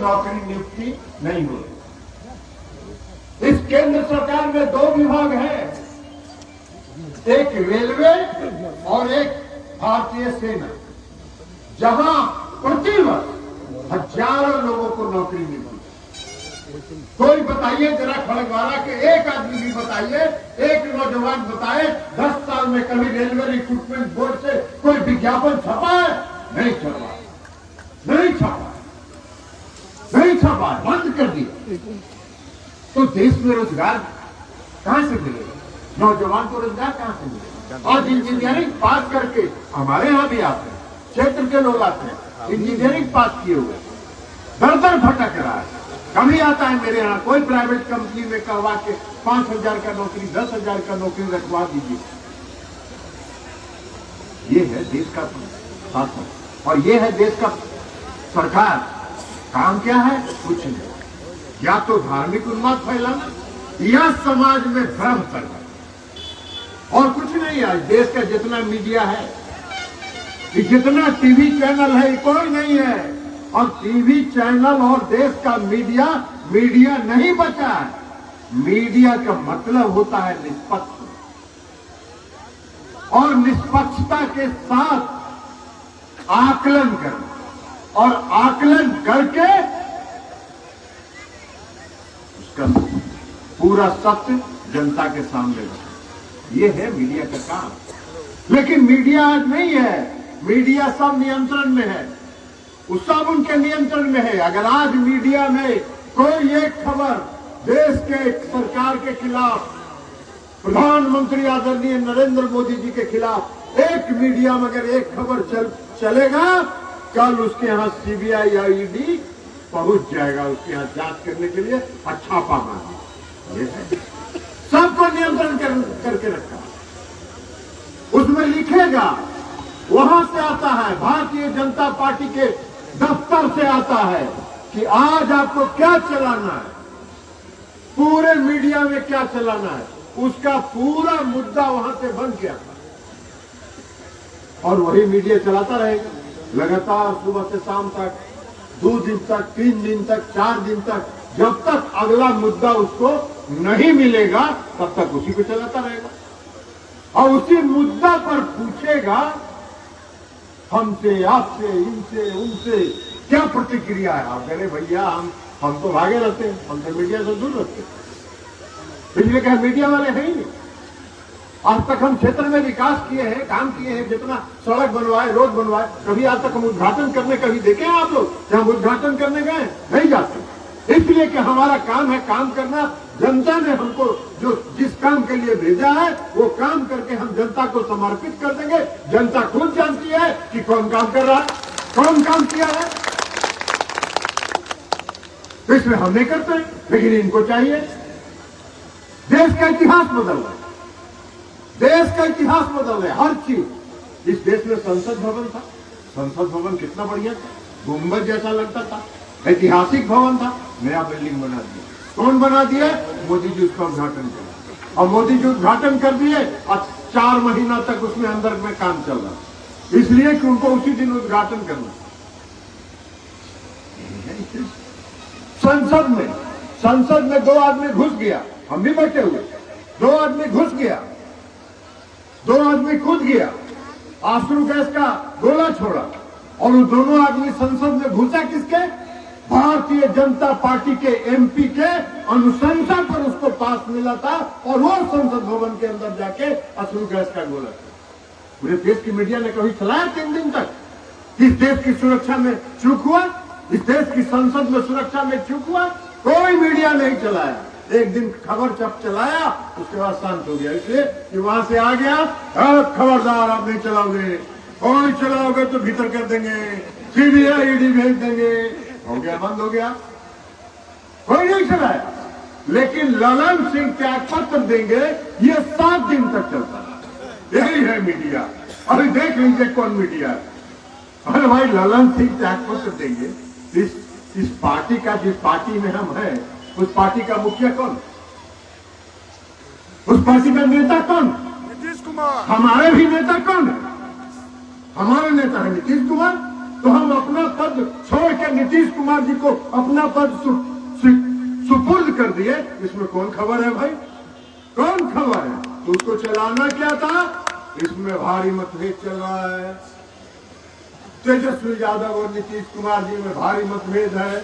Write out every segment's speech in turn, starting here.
नौकरी नियुक्ति नहीं हो रही। इस केंद्र सरकार में 2 विभाग हैं, एक रेलवे और एक भारतीय सेना, जहां प्रतिवर्ष हजारों लोगों को नौकरी मिलती है। कोई बताइए जरा, खड़गवारा के एक आदमी भी बताइए, एक नौजवान बताए 10 साल में कभी रेलवे रिक्रूटमेंट बोर्ड से कोई विज्ञापन छपा है? नहीं छपा, नहीं छपा, नहीं छपा, बंद कर दिया। तो देश में रोजगार कहां से मिलेगा? नौजवान को रोजगार कहां से मिलेगा? आज इंजीनियरिंग पास करके हमारे यहाँ भी आते हैं, क्षेत्र के लोग आते हैं, इंजीनियरिंग पास किए हुए, दर भटक रहा है। कभी आता है मेरे यहाँ कोई प्राइवेट कंपनी में करवा के 5,000 का नौकरी, 10,000 का नौकरी रखवा दीजिए। ये है देश का शासन और ये है देश का सरकार। काम क्या है? कुछ नहीं, या तो धार्मिक उन्माद फैलाना या समाज में भ्रम करना, और कुछ नहीं है। देश का जितना मीडिया है, जितना टीवी चैनल है, कोई नहीं है। और टीवी चैनल और देश का मीडिया नहीं बचा है। मीडिया का मतलब होता है निष्पक्ष, और निष्पक्षता के साथ आकलन करना, और आकलन करके उसका पूरा सत्य जनता के सामने रखना। ये है मीडिया का काम। लेकिन मीडिया आज नहीं है, मीडिया सब नियंत्रण में है, उस सब उनके नियंत्रण में है। अगर आज मीडिया में कोई एक खबर देश के सरकार के खिलाफ, प्रधानमंत्री आदरणीय नरेंद्र मोदी जी के खिलाफ एक मीडिया में अगर एक खबर चलेगा, कल उसके यहाँ सीबीआई या ईडी पहुंच जाएगा उसके यहाँ जांच करने के लिए, अच्छा पाना है। ये है सबको नियंत्रण करके रखा। उसमें लिखेगा, वहां से आता है, भारतीय जनता पार्टी के दफ्तर से आता है कि आज आपको क्या चलाना है, पूरे मीडिया में क्या चलाना है, उसका पूरा मुद्दा वहां से बन गया और वही मीडिया चलाता रहेगा लगातार, सुबह से शाम तक, 2 दिन तक, 3 दिन तक, 4 दिन तक, जब तक अगला मुद्दा उसको नहीं मिलेगा तब तक उसी को चलाता रहेगा। और उसी मुद्दा पर पूछेगा हमसे, आपसे, इनसे, उनसे क्या प्रतिक्रिया है। आप कह रहे भैया हम तो भागे रहते हैं, हम तो मीडिया से दूर रहते हैं। इसलिए क्या मीडिया वाले हैं ही नहीं। आज तक हम क्षेत्र में विकास किए हैं, काम किए हैं, जितना सड़क बनवाए, रोड बनवाए, कभी आज तक हम उद्घाटन करने कभी देखे हैं आप लोग? क्या हम उद्घाटन करने गए? नहीं जाते, इसलिए कि हमारा काम है काम करना। जनता ने हमको जो जिस काम के लिए भेजा है वो काम करके हम जनता को समर्पित कर देंगे। जनता खुद जानती है कि कौन काम कर रहा है, कौन काम किया है। इसमें हम नहीं करते, लेकिन इनको चाहिए। देश का इतिहास बदल रहा है, देश का इतिहास बदल रहा है, हर चीज। इस देश में संसद भवन था, संसद भवन कितना बढ़िया था, गुंबद जैसा लगता था, ऐतिहासिक भवन था, नया बिल्डिंग बना दिया। कौन बना दिया? मोदी जी उसका उद्घाटन किया, और मोदी जी उद्घाटन कर दिए और 4 महीना तक उसमें अंदर में काम चल रहा, इसलिए कि उनको उसी दिन उद्घाटन करना। संसद में 2 आदमी घुस गया, हम भी बैठे हुए, 2 आदमी घुस गया, 2 आदमी कूद गया, आंसू गैस का गोला छोड़ा, और वो दोनों आदमी संसद में घुसा किसके? भारतीय जनता पार्टी के एमपी के अनुशंसा पर उसको पास मिला था, और वो संसद भवन के अंदर जाके आंसू गैस का गोला छोड़ा। पूरे देश की मीडिया ने कभी चलाया 3 दिन तक? इस देश की सुरक्षा में चूक हुआ? इस देश की संसद में सुरक्षा में चूक हुआ? कोई मीडिया नहीं चलाया। एक दिन खबर जब चलाया उसके बाद शांत हो गया, इसलिए कि वहां से आ गया, खबरदार आप नहीं चलाओगे, और चलाओगे तो भीतर कर देंगे, सीबीआई ईडी भेज देंगे। हो गया, बंद हो गया, कोई नहीं चलाया। लेकिन ललन सिंह त्याग पत्र देंगे, ये 7 दिन तक चलता है। यही है मीडिया। अभी देख लीजिए कौन मीडिया है। अरे भाई, ललन सिंह त्याग पत्र देंगे, इस पार्टी का, जिस पार्टी में हम हैं, उस पार्टी का मुखिया कौन? उस पार्टी का नेता कौन? नीतीश कुमार। हमारे भी नेता कौन है? हमारे नेता है नीतीश कुमार। तो हम अपना पद छोड़ के नीतीश कुमार जी को अपना पद सुपुर्द कर दिए। इसमें कौन खबर है भाई? कौन खबर है? तो उसको चलाना क्या था? इसमें भारी मतभेद चल रहा है। तेजस्वी यादव और नीतीश कुमार जी में भारी मतभेद है।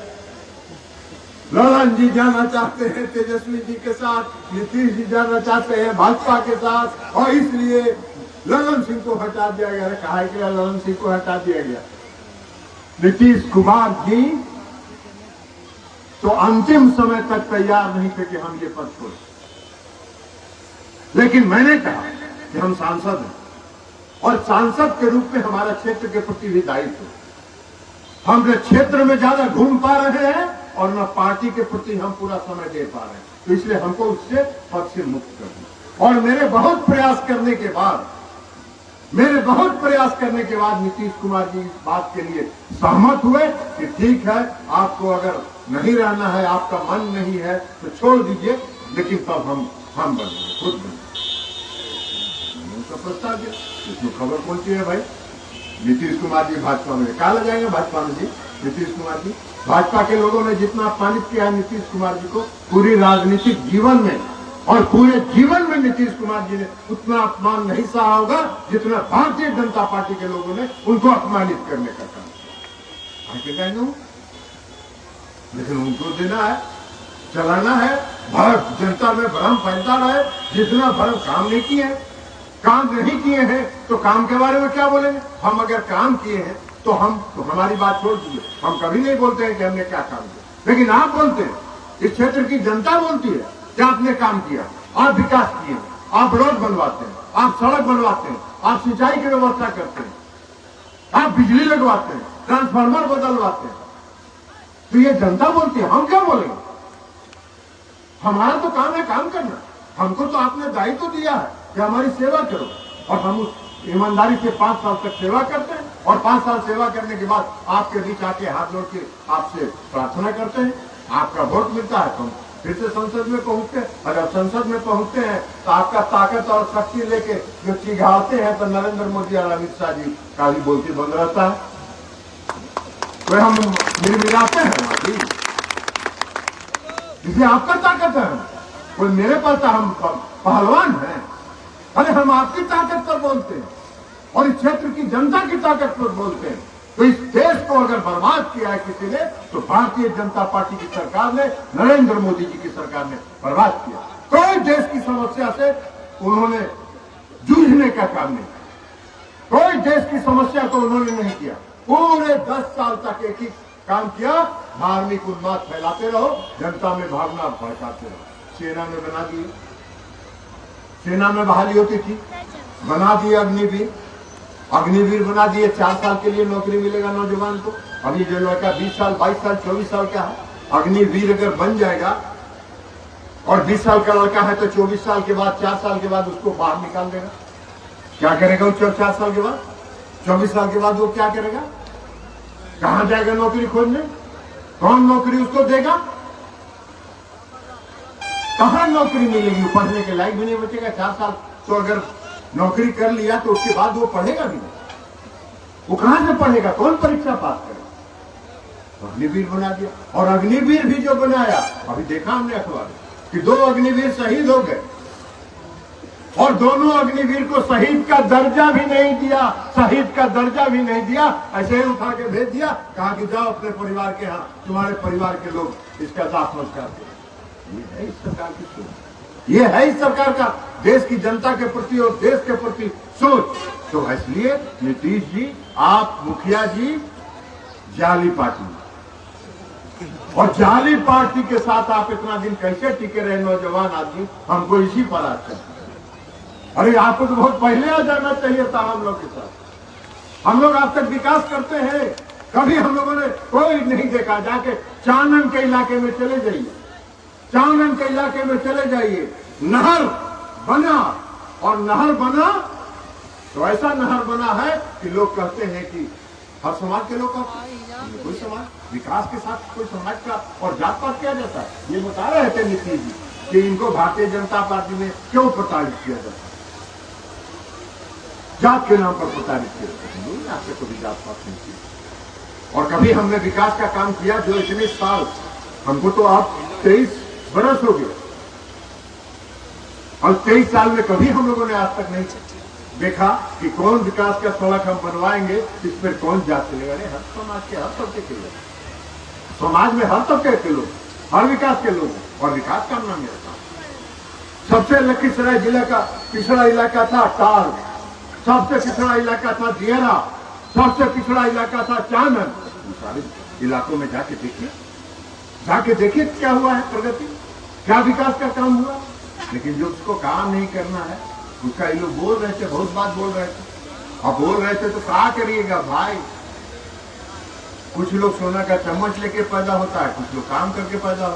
ललन जी जाना चाहते हैं तेजस्वी जी के साथ, नीतीश जी जाना चाहते हैं भाजपा के साथ, और इसलिए ललन सिंह को हटा दिया गया। कहा है कि ललन सिंह को हटा दिया गया। नीतीश कुमार जी तो अंतिम समय तक तैयार नहीं थे कि हम ये पद छोड़ें, लेकिन मैंने कहा कि हम सांसद हैं और सांसद के रूप में हमारा क्षेत्र के प्रति भी दायित्व है। हम अपने क्षेत्र में ज्यादा घूम पा रहे हैं और न पार्टी के प्रति हम पूरा समय दे पा रहे हैं, तो इसलिए हमको उससे पद से मुक्त करना। और मेरे बहुत प्रयास करने के बाद नीतीश कुमार जी इस बात के लिए सहमत हुए कि ठीक है, आपको अगर नहीं रहना है, आपका मन नहीं है तो छोड़ दीजिए, लेकिन तब हम बनेंगे, खुद बनेंगे। उनका प्रस्ताव दिया। इसमें खबर कौन सी है भाई? नीतीश कुमार जी भाजपा में कहा जाएंगे। भाजपा में जी नीतीश कुमार जी, भाजपा के लोगों ने जितना अपमानित किया है नीतीश कुमार जी को पूरी राजनीतिक जीवन में और पूरे जीवन में नीतीश कुमार जी ने उतना अपमान नहीं सहा होगा जितना भारतीय जनता पार्टी के लोगों ने उनको अपमानित करने का काम किया। लेकिन उनको देना है, चलाना है, भारत जनता में भ्रम फैलता रहे। जितना भ्रम काम नहीं किए हैं तो काम के बारे में क्या बोलेंगे? हम अगर काम किए हैं तो हमारी बात छोड़ दीजिए, हम कभी नहीं बोलते हैं कि हमने क्या काम किया, लेकिन आप बोलते हैं, इस क्षेत्र की जनता बोलती है कि आपने काम किया, आप विकास किए, आप रोड बनवाते हैं, आप सड़क बनवाते हैं, आप सिंचाई की व्यवस्था करते हैं, आप बिजली लगवाते हैं, ट्रांसफार्मर बदलवाते हैं। तो ये जनता बोलती है, हम क्या बोलेंगे? हमारा तो काम है काम करना। हमको तो आपने दायित्व दिया है कि हमारी सेवा करो, और हम उस ईमानदारी से 5 साल तक सेवा करते हैं, और 5 साल सेवा करने के बाद आपके बीच आके हाथ जोड़ के आपसे प्रार्थना करते हैं, आपका वोट मिलता है तो हम फिर से संसद में पहुंचते हैं। और जब संसद में पहुंचते हैं तो आपका ताकत और शक्ति लेके जो चिढ़ाते हैं तो नरेंद्र मोदी और अमित शाह जी का भी बोलती बंद रहता है, तो हम मिलाते हैं। जिसे आपका ताकत है, कोई मेरे पास हम पहलवान हैं। अरे हम आपकी ताकत पर बोलते हैं और इस क्षेत्र की जनता की ताकत पर बोलते हैं। तो इस देश को अगर बर्बाद किया है किसी ने तो भारतीय जनता पार्टी की सरकार ने, नरेंद्र मोदी जी की सरकार ने बर्बाद किया। कोई देश की समस्या से उन्होंने जूझने का काम नहीं किया, कोई देश की समस्या को उन्होंने नहीं किया। पूरे 10 साल तक एक ही काम किया, धार्मिक उन्माद फैलाते रहो, जनता में भावना भड़काते रहो। सेना में बना दिए, सेना में बहाली होती थी, बना दिए अग्निवीर बना दिए। 4 साल के लिए नौकरी मिलेगा नौजवान को। अभी जो लड़का 20 साल 22 साल 24 साल का है, अग्निवीर अगर बन जाएगा और 20 साल का लड़का है तो 24 साल के बाद 4 साल के बाद उसको बाहर निकाल देगा। क्या करेगा वो 4 साल के बाद? 24 साल के बाद वो क्या करेगा? कहां जाएगा नौकरी खोजने? कौन नौकरी उसको देगा? कहां नौकरी मिलेगी? पढ़ने के लायक भी नहीं बचेगा। 4 साल तो अगर नौकरी कर लिया तो उसके बाद वो पढ़ेगा भी नहीं। वो कहां से पढ़ेगा? कौन परीक्षा पास करेगा? अग्निवीर बना दिया। और अग्निवीर भी जो बनाया, अभी देखा हमने अखबार कि 2 अग्निवीर शहीद हो गए, और दोनों अग्निवीर को शहीद का दर्जा भी नहीं दिया, ऐसे ही उठा के भेज दिया। कहा कि जाओ अपने परिवार के यहाँ, तुम्हारे परिवार के लोग इसका दाह संस्कार करें। ये है इस सरकार की सोच, ये है इस सरकार का देश की जनता के प्रति और देश के प्रति सोच। तो इसलिए नीतीश जी, आप मुखिया जी जाली पार्टी, और जाली पार्टी के साथ आप इतना दिन कैसे टिके रहे नौजवान आदमी, हमको इसी पर आज करते। अरे आपको तो बहुत पहले आ जाना चाहिए था हम लोग के साथ। हम लोग आप तक विकास करते हैं, कभी हम लोगों ने कोई नहीं देखा। जाके चानन के इलाके में चले जाइए, चानन के इलाके में चले जाइए, नहर बना, और नहर बना तो ऐसा नहर बना है कि लोग कहते हैं कि हर समाज के लोग कोई समाज विकास के साथ कोई समाज का और जात पात किया जाता है। ये बता रहे थे नीतीश जी कि इनको भारतीय जनता पार्टी में क्यों प्रताड़ित किया जाता है, जात के नाम पर प्रताड़ित किया जाता है। आपसे कभी जात पात नहीं की। और कभी हमने विकास का काम किया जो इतने साल, हमको तो आप 23 बरस हो गए और 23 साल में कभी हम लोगों ने आज तक नहीं देखा कि कौन विकास का सड़क हम बनवाएंगे, इस पर कौन जात चलेगा। अरे हर समाज के हर तबके के लोग, समाज में हर तबके के लोग, हर विकास के लोग, और विकास का नाम मेरा था। सबसे लखीसराय जिला का पिछड़ा इलाका था टाल, सबसे पिछड़ा इलाका था दियरा, सबसे पिछड़ा इलाका था चानन। सारे इलाकों में जाके देखिए क्या हुआ है, प्रगति, क्या विकास का काम हुआ। लेकिन जो उसको काम नहीं करना है उसका ये लोग बोल रहे थे, बहुत बात बोल रहे थे। अब बोल रहे थे तो क्या करिएगा भाई, कुछ लोग सोना का चम्मच लेके पैदा होता है, कुछ लोग काम करके पैदा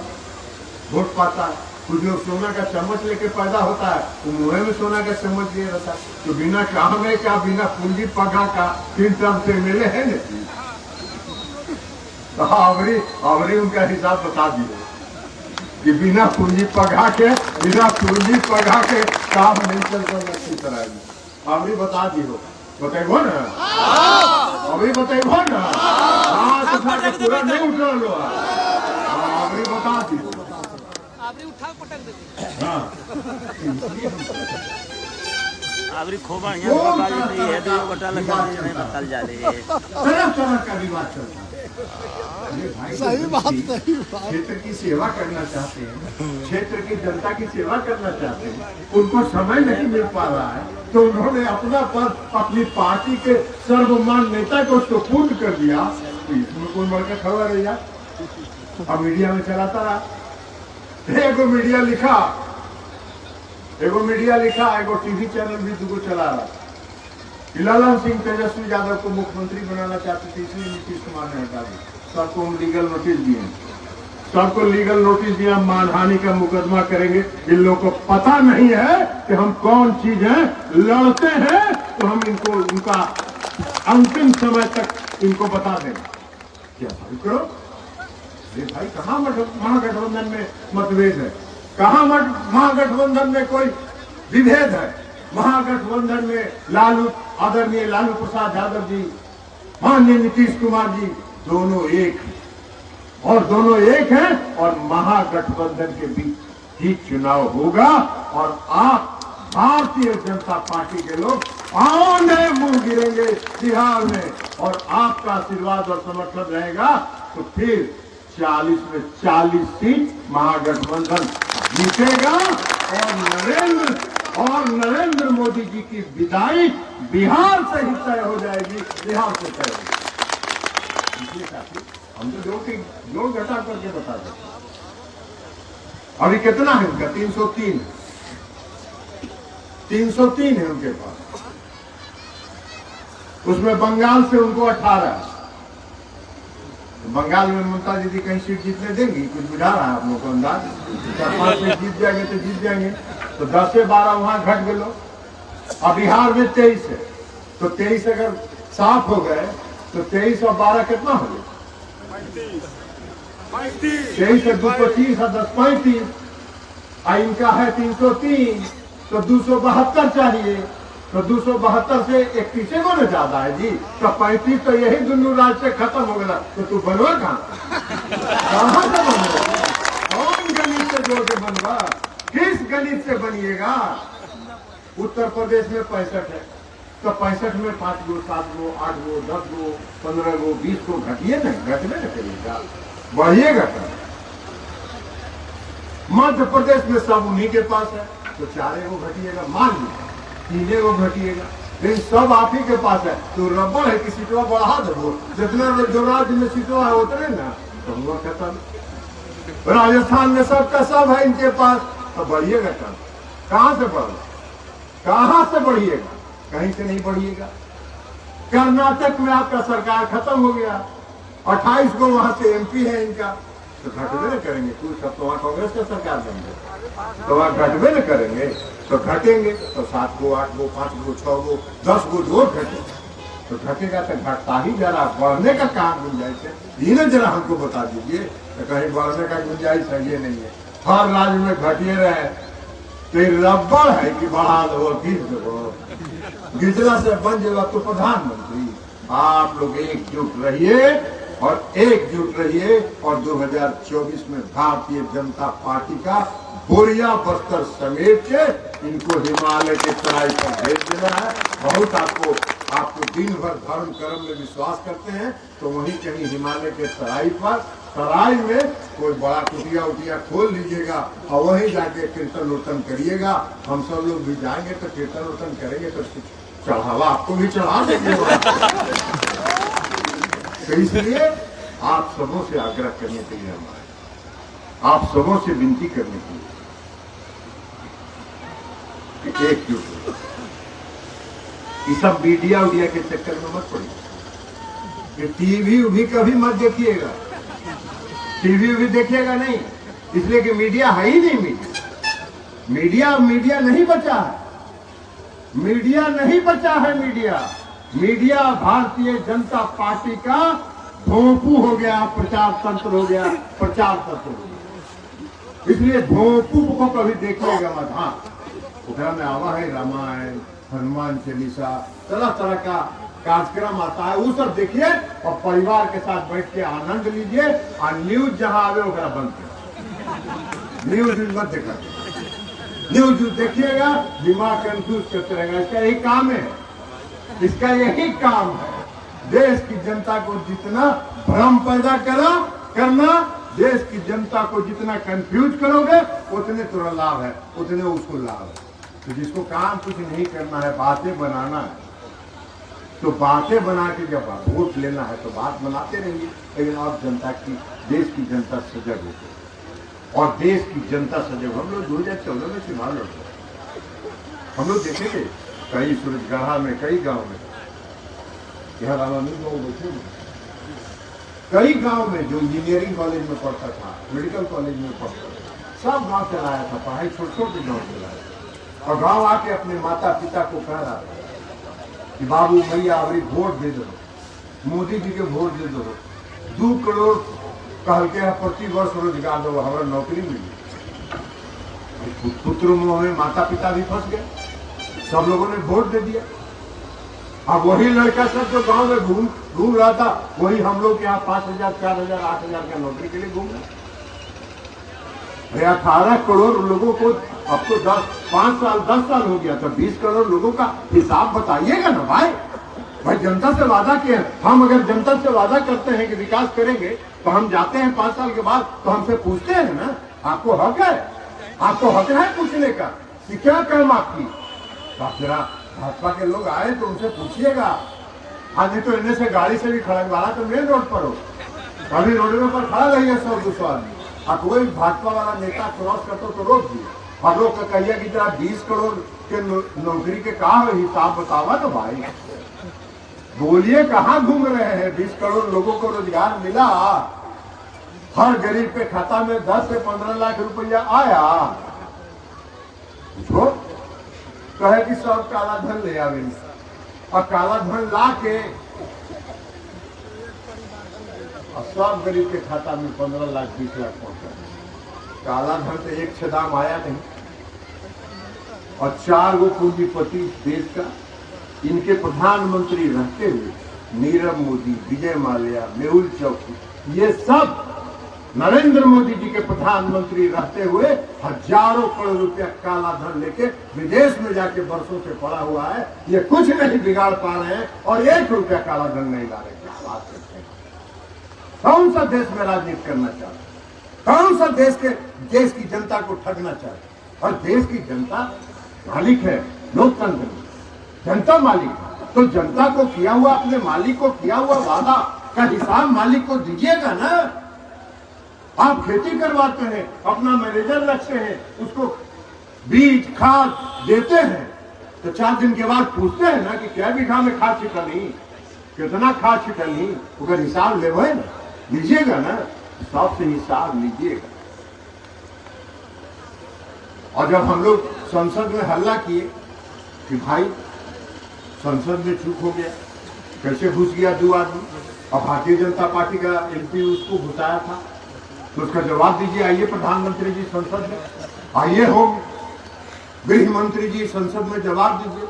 वोट पाता है, कुछ लोग सोना का चम्मच लेके पैदा होता है, तो मुंह में सोना का चम्मच लिए रहता है। तो बिना काम का, बिना पूंजी पगा का 3 टर्म से मिले है न, तो आवरी उनका हिसाब बता दिए कि बिना पूंजी पगा के काम नहीं चलता अच्छी तरह। आवरी बता दी हो, बताइबो ना, अभी बताइबो ना, पूरा नहीं उठ लो, आवरी बता दी हो, उठा पटक देते। हाँ आवरी खोबा यहाँ नहीं है तो बटा लगा नहीं बतल जा रही है, तरह का विवाद चलता है। सही बात। क्षेत्र की सेवा करना चाहते हैं, क्षेत्र की जनता की सेवा करना चाहते हैं, उनको समय नहीं मिल पा रहा है, तो उन्होंने अपना पद अपनी पार्टी के सर्वमान नेता को उसको पूर्ण कर दिया। तो इसमें कोई बढ़कर खबर है यार, अब मीडिया में चलाता रहा, एगो मीडिया लिखा, एगो टीवी चैनल भी दुगो चला रहा। लालन सिंह तेजस्वी यादव को मुख्यमंत्री बनाना चाहते थे, इसलिए नीतीश कुमार ने हटा दिया। सबको हम लीगल नोटिस दिए, सबको लीगल नोटिस दिया, मानहानि का मुकदमा करेंगे। इन लोगों को पता नहीं है कि हम कौन चीज है, लड़ते हैं तो हम इनको उनका अंतिम समय तक इनको बता देंगे। क्या भाई करो, अरे भाई कहाँ महागठबंधन में मतभेद है, कहाँ महागठबंधन में कोई विभेद है। महागठबंधन में आदरणीय लालू प्रसाद यादव जी, माननीय नीतीश कुमार जी, दोनों एक हैं, और महागठबंधन के बीच ही चुनाव होगा। और आप भारतीय जनता पार्टी के लोग आने मुंह गिरेंगे बिहार में, और आपका आशीर्वाद और समर्थन रहेगा तो फिर 40 में 40 सीट महागठबंधन जीतेगा, और नरेंद्र मोदी जी की विदाई बिहार से ही तय हो जाएगी, बिहार से तय होगी। हम तो जोड़ घटा करके बता देते। अभी कितना है उनका? 303 है उनके पास, उसमें बंगाल से उनको 18 है। बंगाल में ममता दीदी कहीं सीट जीतने देंगी, कुछ बुझा रहा है आप लोगों को अंदाज? 4-5 सीट जीत जाएंगे तो जीत जाएंगे, तो 10 से 12 वहां घट गए लोग। अब बिहार में 23 है, तो 23 अगर साफ हो गए तो 23 और 12 कितना हो गया? 23 से 2 25 और 10 35। इनका है 303, तो 272 चाहिए, तो 272 से 31 को न ज्यादा है जी, तो 35 तो यही दोनों राज्य से खत्म हो गया। तो तू बनवा कहाँ से बनवा? कौन गणित से जोड़ के बनवा? किस गणित से बनिएगा? उत्तर प्रदेश में 65 है, तो 65 में 5 गो 7 गो 8 गो 10 गो 15 गो 20 गो घटिए नहीं, घटने न करिएगा, बढ़िएगा। मध्य प्रदेश में सब उन्हीं के पास है, तो 4 गो घटिएगा, मान लीजिए 3 गो घटिएगा, लेकिन सब आप ही के पास है। तो रबड़ है कि सीटवा बढ़ा दो, जितना जो राज्य में सीटवा है उतने ना, तो हुआ खत्म। राजस्थान में सबका सब है इनके पास, तो बढ़िएगा कम। कहां से बढ़ेगा? कहां से बढ़िएगा? कहीं से नहीं बढ़िएगा। कर्नाटक में आपका सरकार खत्म हो गया, 28 को वहां से एमपी है इनका, तो घटवे न करेंगे कुछ। अब तो वहां कांग्रेस का सरकार बन गई, तो वहां घटवे न करेंगे, तो घटेंगे तो 7 गो 8 गो 5 गो 6 गो 10 गो जो घटे, तो घटेगा तो घटता ही जरा, बढ़ने का कहाँ गुंजाइश है? ये न जरा हमको बता दीजिए, तो कहीं बढ़ने का गुंजाइश है? ये नहीं है, हर राज्य में घटिए रहे, तो रबड़ है कि बढ़ा दो घिस दो, घिसला से बन जाएगा तो प्रधानमंत्री। आप लोग एकजुट रहिए, और एकजुट रहिए और 2024 में भारतीय जनता पार्टी का बोरिया बस्तर समेट के इनको हिमालय के तराई पर भेज देना है। बहुत आपको दिन भर धर्म कर्म में विश्वास करते हैं तो वहीं कहीं हिमालय के तराई में कोई बड़ा कुटिया उटिया खोल लीजिएगा और वहीं जाके कीर्तन उर्तन करिएगा। हम सब लोग भी जाएंगे तो कीर्तन उर्तन करेंगे तो चढ़ावा आपको भी चढ़ा देंगे। तो इसलिए आप सबों से आग्रह करने के लिए हमारे, आप सबों से विनती करने के लिए कि एकजुट हो। ये सब मीडिया उडिया के चक्कर में मत पड़िए। ये टीवी भी कभी मत देखिएगा, टीवी भी देखिएगा नहीं, इसलिए कि मीडिया है ही नहीं। मीडिया नहीं बचा है, मीडिया नहीं बचा है। मीडिया भारतीय जनता पार्टी का भोंपू हो गया, प्रचार तंत्र हो गया, प्रचार तंत्र हो गया। इसलिए भोंपू को कभी देखिएगा मत। हाँ, उधर में आवा है रामायण, हनुमान चालीसा, तरह तरह का कार्यक्रम आता है, वो सब देखिए और परिवार के साथ बैठ के आनंद लीजिए। और न्यूज जहां आवे ओकरा बंद कर, न्यूज मत देखा, न्यूज देखिएगा दिमाग कंफ्यूज करते रहेगा। इसका यही काम है, इसका यही काम है। देश की जनता को जितना भ्रम पैदा करना, देश की जनता को जितना कंफ्यूज करोगे उतने तुरंत लाभ है, उतने उसको लाभ है। तो जिसको काम कुछ नहीं करना है, बातें बनाना है, तो बातें बना के जब वोट लेना है तो बात बनाते रहिए। लेकिन आप जनता की, देश की जनता सजग होती और देश की जनता सजग। हम लोग 2014 में चुनाव लड़ते, हम लोग देखे थे कई सूरजगढ़ा में, कई गांव में, यहाँ रामानुज लोग बैठे हुए, कई गांव में जो इंजीनियरिंग कॉलेज में पढ़ता था, मेडिकल कॉलेज में पढ़ता था, सब गांव चलाया था, पढ़ाई छोटे छोटे गांव चलाया था। और गांव आके अपने माता पिता को कह रहा था कि बाबू भैया अभी वोट दे दो, मोदी जी के वोट दे दो, 2 करोड़ कहल के प्रति वर्ष रोजगार दो, हमारा नौकरी मिली। पुत्र मुंह में माता पिता भी फंस गए, सब लोगों ने वोट दे दिया। अब वही लड़का सब जो गांव में घूम रहा था, वही हम लोग यहाँ 5,000, 4,000, 8,000 का नौकरी के लिए घूम रहा। 18 करोड़ लोगों को अब तो 10 साल हो गया, तो 20 करोड़ लोगों का हिसाब बताइएगा ना भाई जनता से वादा किया। हम अगर जनता से वादा करते हैं कि विकास करेंगे तो हम जाते हैं 5 साल के बाद तो हमसे पूछते हैं ना, आपको हक है पूछने का कि क्या काम आपकी। तो जरा भाजपा के लोग आए तो उनसे पूछिएगा। आज नहीं तो इन्हें से गाड़ी से भी खड़ा वाला तो मेन रोड पर हो, कभी रोड पर खड़ा रहिए 100-200 आदमी। और कोई भाजपा वाला नेता क्रॉस करता तो रोक दिए और लोग कहिए कि जरा 20 करोड़ के नौकरी के कहा हिसाब बतावा तो भाई बोलिए कहाँ घूम रहे हैं। 20 करोड़ लोगों को रोजगार मिला, हर गरीब के खाता में 10 से 15 लाख रुपया आया। जो कहे कि सब काला धन ले आवे और काला धन ला के और सब गरीब के खाता में 15 लाख 20 लाख पहुंचा। काला धन तो एक छदाम आया नहीं और 4 गो पूंजीपति देश का, इनके प्रधानमंत्री रहते हुए नीरव मोदी, विजय माल्या, मेहुल चौकसी, ये सब नरेंद्र मोदी जी के प्रधानमंत्री रहते हुए हजारों करोड़ रुपया काला धन लेके विदेश में जाके वर्षों से पड़ा हुआ है। ये कुछ नहीं बिगाड़ पा रहे हैं और 1 रुपया काला धन नहीं ला रहे। क्या बात करते हैं? कौन सा देश में राजनीति करना चाहते, कौन सा देश की जनता को ठगना चाहते। और देश की जनता मालिक है, लोकतंत्र में जनता मालिक है, तो जनता को किया हुआ, अपने मालिक को किया हुआ वादा का हिसाब मालिक को दीजिएगा ना। आप खेती करवाते हैं, अपना मैनेजर रखते हैं, उसको बीज खाद देते हैं, तो 4 दिन के बाद पूछते हैं ना कि क्या बीघा में खाद छिटली, कितना खाद छिटली, अगर हिसाब ले ना लीजिएगा ना, सबसे हिसाब लीजिएगा। और जब हम लोग संसद में हल्ला किए कि भाई संसद में चूक हो गया, कैसे घुस गया 2 आदमी, और भारतीय जनता पार्टी का एमपी उसको घुसाया था, तो उसका जवाब दीजिए। आइए प्रधानमंत्री जी संसद में, आइए होम गृह मंत्री जी संसद में जवाब दीजिए।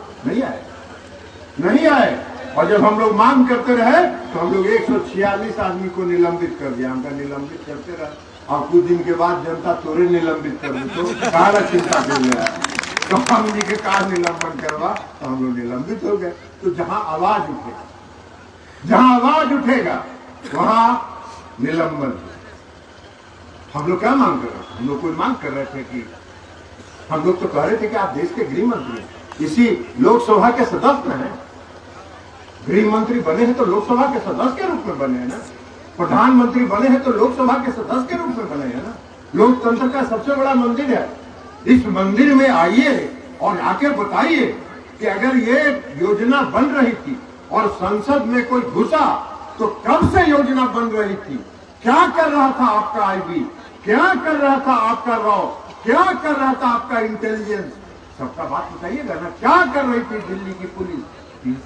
नहीं आए। और जब हम लोग मांग करते रहे तो हम लोग 146 आदमी को निलंबित कर दिया। हमका निलंबित करते रहे और कुछ दिन के बाद जनता तोरे निलंबित कर दी, तो काला चिंता कर लिया तो हम जी के कार निलंबन करवा तो हम लोग निलंबित हो गए। तो जहां आवाज उठेगा वहां निलंबन। हम लोग क्या मांग कर रहे थे? हम लोग कोई मांग कर रहे थे कि हम लोग तो कह रहे थे कि आप देश के गृह मंत्री हैं, इसी लोकसभा के सदस्य हैं। गृह मंत्री बने हैं तो लोकसभा के सदस्य के रूप में बने हैं ना, प्रधानमंत्री बने हैं तो लोकसभा के सदस्य के रूप में बने हैं ना। लोकतंत्र का सबसे बड़ा मंदिर है। इस मंदिर में आइए और आके बताइए कि अगर ये योजना बन रही थी और संसद में कोई घुसा तो कब से योजना बन रही थी, क्या कर रहा था आपका आईबी, क्या कर रहा था आपका रॉ, क्या कर रहा था आपका इंटेलिजेंस, सबका बात बताइएगा ना। क्या कर रही थी दिल्ली की पुलिस,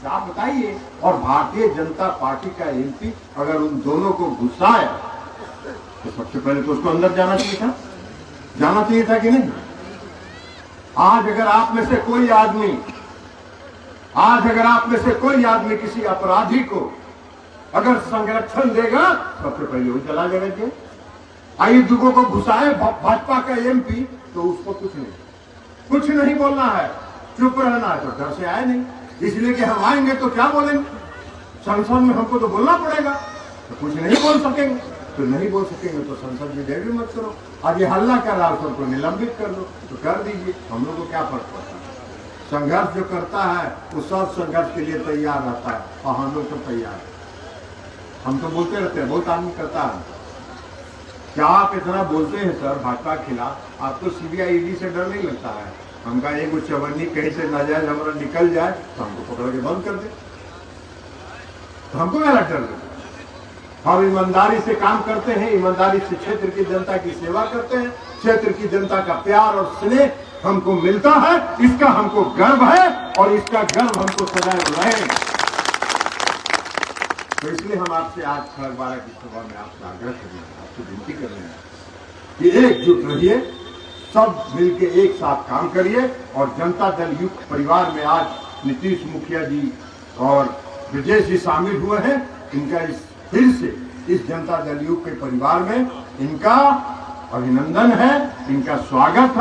साफ बताइए। और भारतीय जनता पार्टी का एमपी अगर उन दोनों को घुसाया तो सबसे पहले तो उसको अंदर जाना चाहिए था कि नहीं। आज अगर आप में से कोई आदमी किसी अपराधी को अगर संरक्षण देगा सबसे पहले वो चला जाएगा जेल। आइए दुगो को घुसाए भाजपा का एमपी तो उसको कुछ नहीं बोलना है, चुप रहना है। तो डर से आए नहीं, इसलिए कि हम आएंगे तो क्या बोलेंगे, संसद में हमको तो बोलना पड़ेगा, तो कुछ नहीं बोल सकेंगे। तो नहीं बोल सकेंगे तो संसद में देर भी मत करो। आज ये हल्ला कर रहा है सबको निलंबित कर दो तो कर दीजिए, हम लोग को क्या फर्क पड़ता है। संघर्ष जो करता है वो सब संघर्ष के लिए तैयार रहता है और हम लोग तो तैयार है। हम तो बोलते रहते हैं, बहुत आदमी करता है। क्या आप इतना बोलते हैं सर भाजपा के खिलाफ, आपको सीबीआई ईडी से डर नहीं लगता है? हमका एक चवन्नी कहीं से नाजायज हमारा निकल जाए तो हमको पकड़ के बंद कर दे, तो हमको क्या डर लगे। हम ईमानदारी से काम करते हैं, ईमानदारी से क्षेत्र की जनता की सेवा करते हैं, क्षेत्र की जनता का प्यार और स्नेह हमको मिलता है, इसका हमको गर्व है और इसका गर्व हमको सदैव रहेगा। तो इसलिए हम आपसे आज 12 की सभा में आपसे आग्रह कर रहे हैं, आपसे विनती कर रहे हैं कि एकजुट रहिए, सब मिलके एक साथ काम करिए। और जनता दल युक्त परिवार में आज नीतीश मुखिया जी और ब्रजेश जी शामिल हुए हैं। इनका फिर से इस जनता दल युक्त के परिवार में इनका अभिनंदन है, इनका स्वागत है।